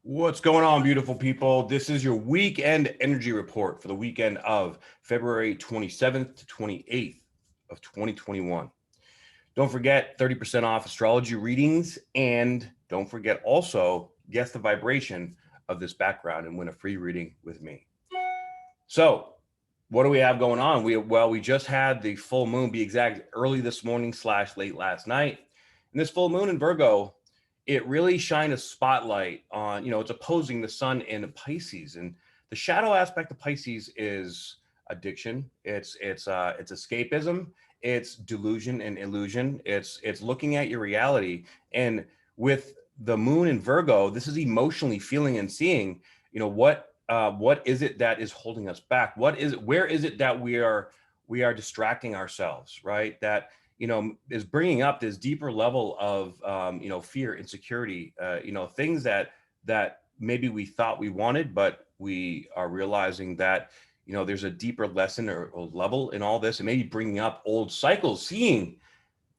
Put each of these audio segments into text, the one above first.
What's going on, beautiful people? This is your weekend energy report for the weekend of February 27th to 28th of 2021. Don't forget 30% off astrology readings, and don't forget also guess the vibration of this background and win a free reading with me. So, what do we have going on? We just had the full moon, be exact, early this morning / late last night. And this full moon in Virgo, it really shined a spotlight on, it's opposing the sun in Pisces. And the shadow aspect of Pisces is addiction. It's escapism. It's delusion and illusion. It's looking at your reality. And with the moon in Virgo, this is emotionally feeling and seeing, what is it that is holding us back? Where is it that we are distracting ourselves, right? That is bringing up this deeper level of fear, insecurity, things that maybe we thought we wanted, but we are realizing that there's a deeper lesson or level in all this, and maybe bringing up old cycles, seeing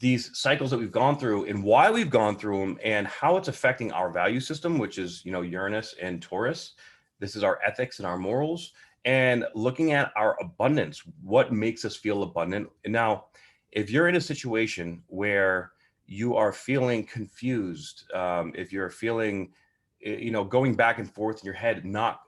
these cycles that we've gone through and why we've gone through them and how it's affecting our value system, which is Uranus and Taurus. This is our ethics and our morals, and looking at our abundance, what makes us feel abundant. And now, if you're in a situation where you are feeling confused, if you're feeling, going back and forth in your head, not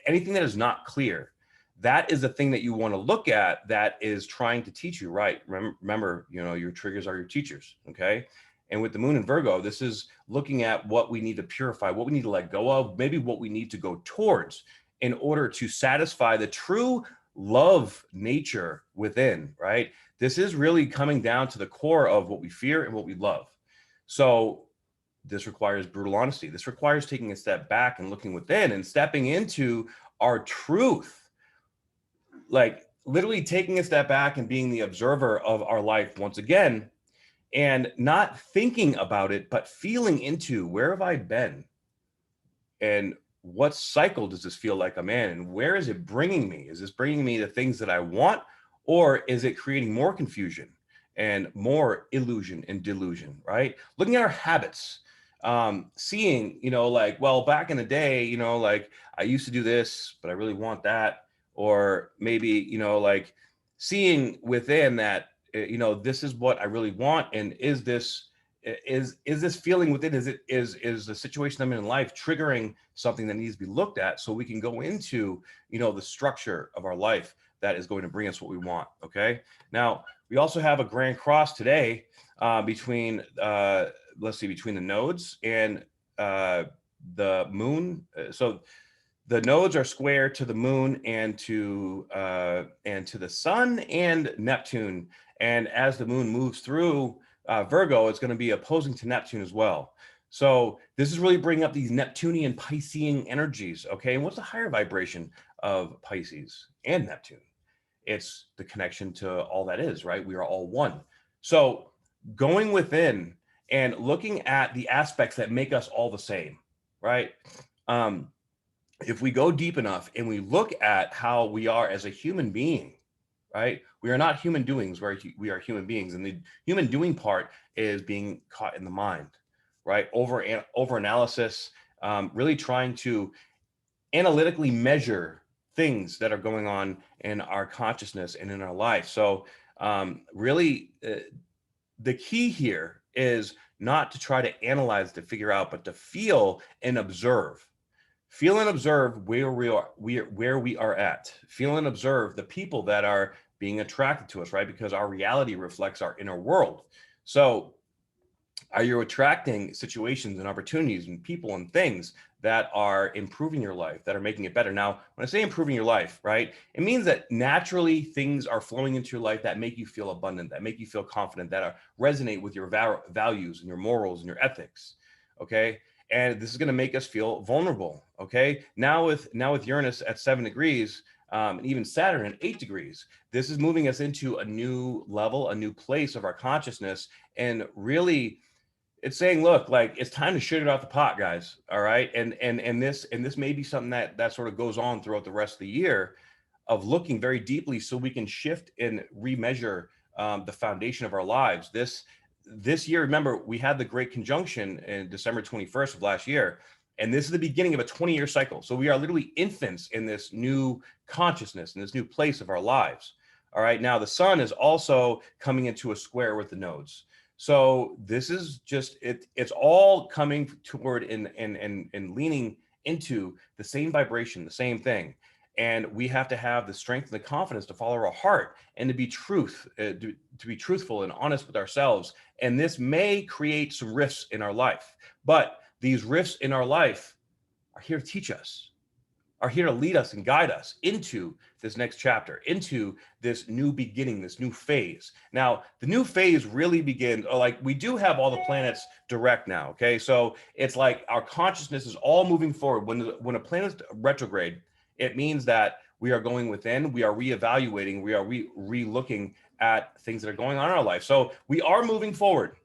anything that is not clear, that is the thing that you want to look at that is trying to teach you, right? Remember, your triggers are your teachers, okay? And with the moon in Virgo, this is looking at what we need to purify, what we need to let go of, maybe what we need to go towards in order to satisfy the true love nature within, right? This is really coming down to the core of what we fear and what we love. So this requires brutal honesty. This requires taking a step back and looking within and stepping into our truth. Like literally taking a step back and being the observer of our life once again, and not thinking about it, but feeling into where have I been? And what cycle does this feel like I'm in? And where is it bringing me? Is this bringing me the things that I want? Or is it creating more confusion and more illusion and delusion, right? Looking at our habits, seeing, back in the day, I used to do this, but I really want that. Or maybe, seeing within that, this is what I really want. And is this feeling within, is the situation I'm in life triggering something that needs to be looked at so we can go into, the structure of our life that is going to bring us what we want. Okay. Now we also have a grand cross today between the nodes and the moon. So the nodes are square to the moon and to the sun and Neptune. And as the moon moves through Virgo, it's going to be opposing to Neptune as well. So this is really bringing up these Neptunian Piscean energies. Okay. And what's the higher vibration of Pisces and Neptune? It's the connection to all that is, right? We are all one. So going within and looking at the aspects that make us all the same, right? If we go deep enough and we look at how we are as a human being, right? We are not human doings, we are human beings. And the human doing part is being caught in the mind, right? Over analysis, really trying to analytically measure things that are going on in our consciousness and in our life. So really the key here is not to try to analyze, to figure out, but to feel and observe. Feel and observe where we are at. Feel and observe the people that are being attracted to us, right? Because our reality reflects our inner world. So are you attracting situations and opportunities and people and things that are improving your life, that are making it better? Now, when I say improving your life, right, it means that naturally things are flowing into your life that make you feel abundant, that make you feel confident, that resonate with your values and your morals and your ethics, okay? And this is going to make us feel vulnerable, okay? Now with Uranus at 7 degrees, and even Saturn at 8 degrees, this is moving us into a new level, a new place of our consciousness, and really, it's saying, look, like it's time to shit it out the pot, guys. All right, and this may be something that sort of goes on throughout the rest of the year, of looking very deeply so we can shift and remeasure the foundation of our lives. This year, remember, we had the great conjunction in December 21st of last year. And this is the beginning of a 20-year cycle. So we are literally infants in this new consciousness, in this new place of our lives. All right. Now the sun is also coming into a square with the nodes. So this is just, it's all coming toward and leaning into the same vibration, the same thing. And we have to have the strength and the confidence to follow our heart and to be to be truthful and honest with ourselves. And this may create some rifts in our life, but these rifts in our life are here to teach us, are here to lead us and guide us into this next chapter, into this new beginning, this new phase. Now, the new phase really begins, like we do have all the planets direct now, okay? So it's like our consciousness is all moving forward. When a planet's retrograde, it means that we are going within, we are reevaluating, we are re-looking at things that are going on in our life. So we are moving forward,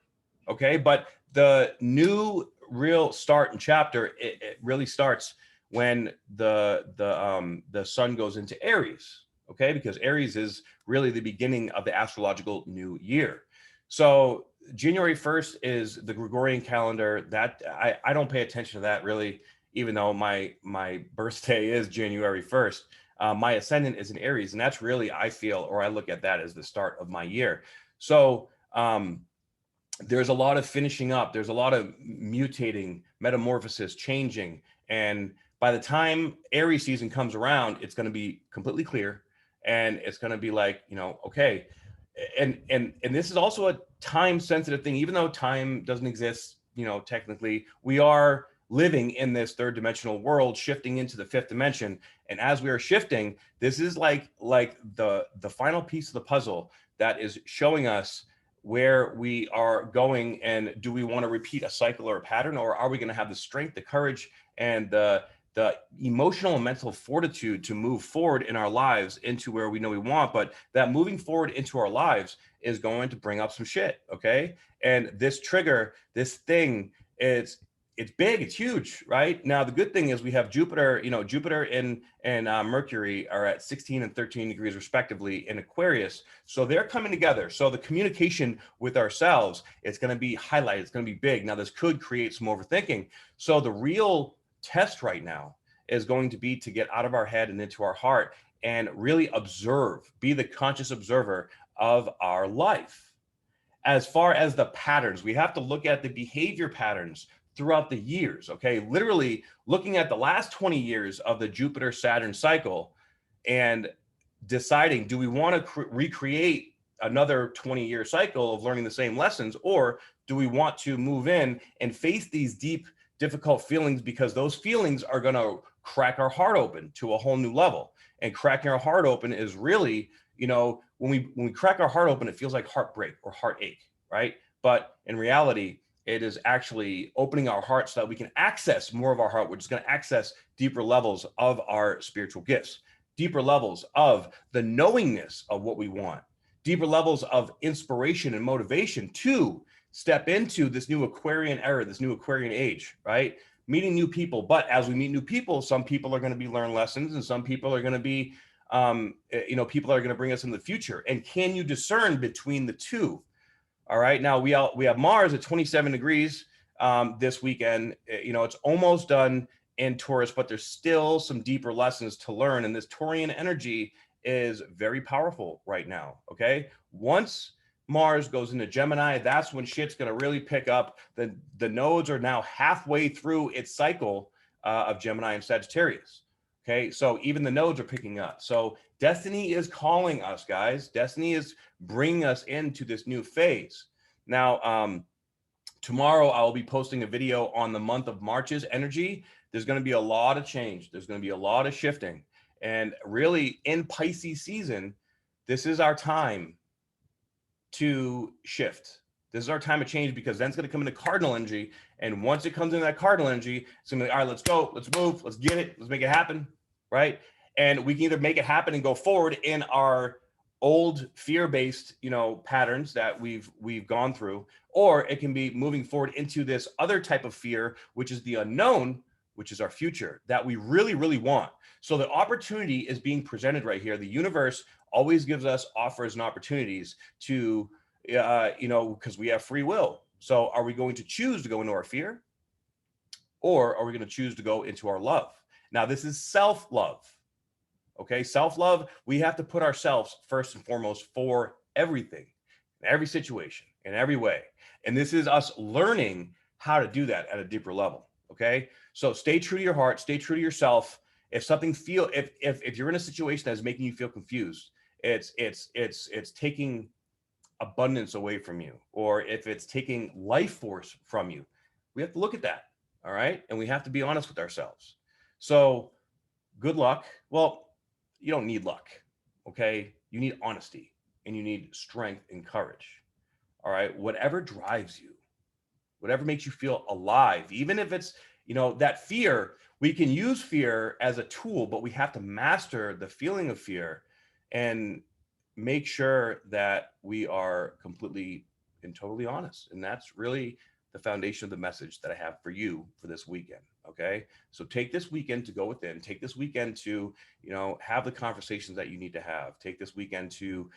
okay? But the new real start and chapter, it really starts when the sun goes into Aries, okay? Because Aries is really the beginning of the astrological new year. So January 1st is the Gregorian calendar. That I don't pay attention to that really, even though my birthday is January 1st. My ascendant is in Aries, and that's really, I feel, or I look at that as the start of my year. So there's a lot of finishing up. There's a lot of mutating, metamorphosis, changing. And by the time Aries season comes around, it's going to be completely clear. And it's going to be like, okay. And this is also a time sensitive thing, even though time doesn't exist, technically, we are living in this third dimensional world, shifting into the fifth dimension. And as we are shifting, this is like the final piece of the puzzle that is showing us where we are going, and do we want to repeat a cycle or a pattern, or are we going to have the strength, the courage, and the emotional and mental fortitude to move forward in our lives into where we know we want? But that moving forward into our lives is going to bring up some shit, okay? And this trigger, this thing, it's big, it's huge, right? Now, the good thing is we have Jupiter, Jupiter and Mercury are at 16 and 13 degrees respectively in Aquarius. So they're coming together. So the communication with ourselves, it's going to be highlighted, it's going to be big. Now, this could create some overthinking. So the real test right now is going to be to get out of our head and into our heart and really observe, be the conscious observer of our life. As far as the patterns, we have to look at the behavior patterns throughout the years, okay? Literally looking at the last 20 years of the Jupiter-Saturn cycle and deciding, do we want to recreate another 20-year cycle of learning the same lessons, or do we want to move in and face these deep, difficult feelings, because those feelings are going to crack our heart open to a whole new level. And cracking our heart open is really, when we crack our heart open, it feels like heartbreak or heartache, right? But in reality, it is actually opening our heart so that we can access more of our heart, which is going to access deeper levels of our spiritual gifts, deeper levels of the knowingness of what we want, deeper levels of inspiration and motivation to step into this new Aquarian era, this new Aquarian age, right? Meeting new people. But as we meet new people, some people are going to be learn lessons, and some people are going to be, people are going to bring us in the future. And can you discern between the two? All right. Now we have Mars at 27 degrees this weekend. It's almost done in Taurus, but there's still some deeper lessons to learn. And this Taurian energy is very powerful right now. Okay. Once Mars goes into Gemini, that's when shit's going to really pick up. The nodes are now halfway through its cycle of Gemini and Sagittarius. Okay. So even the nodes are picking up. So destiny is calling us, guys. Destiny is bringing us into this new phase. Now, tomorrow I will be posting a video on the month of March's energy. There's going to be a lot of change. There's going to be a lot of shifting. And really in Pisces season, this is our time to shift. This is our time of change, because then it's going to come into cardinal energy. And once it comes into that cardinal energy, it's going to be, all right, let's go, let's move, let's get it, let's make it happen, right? And we can either make it happen and go forward in our old fear-based, patterns that we've gone through, or it can be moving forward into this other type of fear, which is the unknown, which is our future that we really, really want. So the opportunity is being presented right here. The universe always gives us offers and opportunities to, because we have free will. So are we going to choose to go into our fear? or are we going to choose to go into our love? Now, this is self-love. Okay, self-love, we have to put ourselves first and foremost for everything, in every situation, in every way. And this is us learning how to do that at a deeper level. Okay, so stay true to your heart, stay true to yourself. If something if you're in a situation that's making you feel confused, it's taking abundance away from you, or if it's taking life force from you, we have to look at that. All right, and we have to be honest with ourselves. So good luck. Well, you don't need luck. Okay, you need honesty, and you need strength and courage. All right, whatever drives you, whatever makes you feel alive, even if it's, that fear, we can use fear as a tool, but we have to master the feeling of fear and make sure that we are completely and totally honest. And that's really the foundation of the message that I have for you for this weekend. Okay, so take this weekend to go within, take this weekend to, have the conversations that you need to have, take this weekend to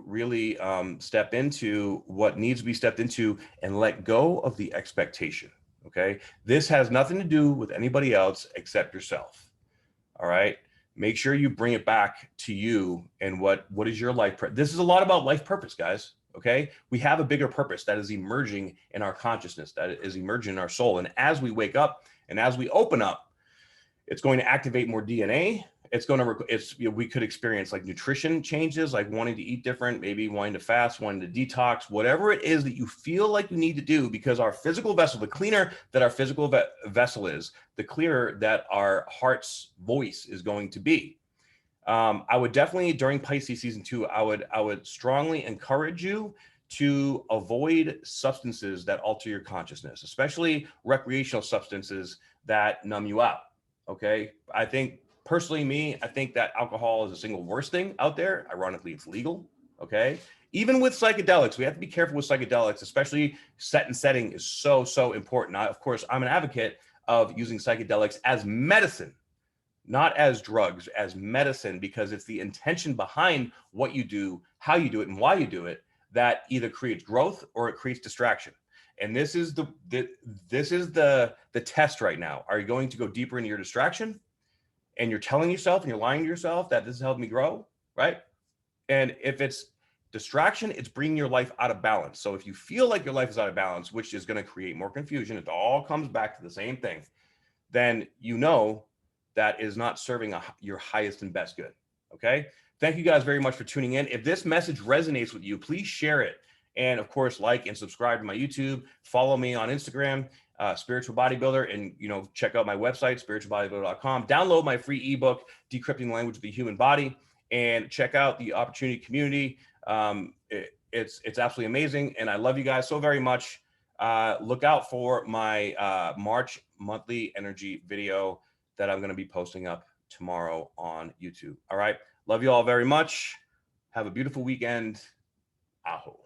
really step into what needs to be stepped into and let go of the expectation. Okay, this has nothing to do with anybody else except yourself. All right, make sure you bring it back to you and what is your life. This is a lot about life purpose, guys. Okay, we have a bigger purpose that is emerging in our consciousness, that is emerging in our soul. And as we wake up and as we open up, it's going to activate more DNA. We could experience like nutrition changes, like wanting to eat different, maybe wanting to fast, wanting to detox, whatever it is that you feel like you need to do, because our physical vessel, the cleaner that our physical vessel is, the clearer that our heart's voice is going to be. I would definitely, during Pisces season 2, I would strongly encourage you to avoid substances that alter your consciousness, especially recreational substances that numb you out. Okay, I think personally, I think that alcohol is the single worst thing out there. Ironically, it's legal. Okay, even with psychedelics, we have to be careful with psychedelics, especially set and setting is so important. Now, of course, I'm an advocate of using psychedelics as medicine, not as drugs, as medicine, because it's the intention behind what you do, how you do it, and why you do it that either creates growth or it creates distraction. And this is the test right now. Are you going to go deeper into your distraction? And you're telling yourself and you're lying to yourself that this has helped me grow, right? And if it's distraction, it's bringing your life out of balance. So if you feel like your life is out of balance, which is going to create more confusion, it all comes back to the same thing, then that is not serving your highest and best good. Okay. Thank you guys very much for tuning in. If this message resonates with you, please share it. And of course, like and subscribe to my YouTube, follow me on Instagram, Spiritual Bodybuilder, and check out my website, spiritualbodybuilder.com. Download my free ebook, Decrypting the Language of the Human Body, and check out the Opportunity Community. It's absolutely amazing, and I love you guys so very much. Look out for my March monthly energy video that I'm going to be posting up tomorrow on YouTube. All right. Love you all very much. Have a beautiful weekend. Aho.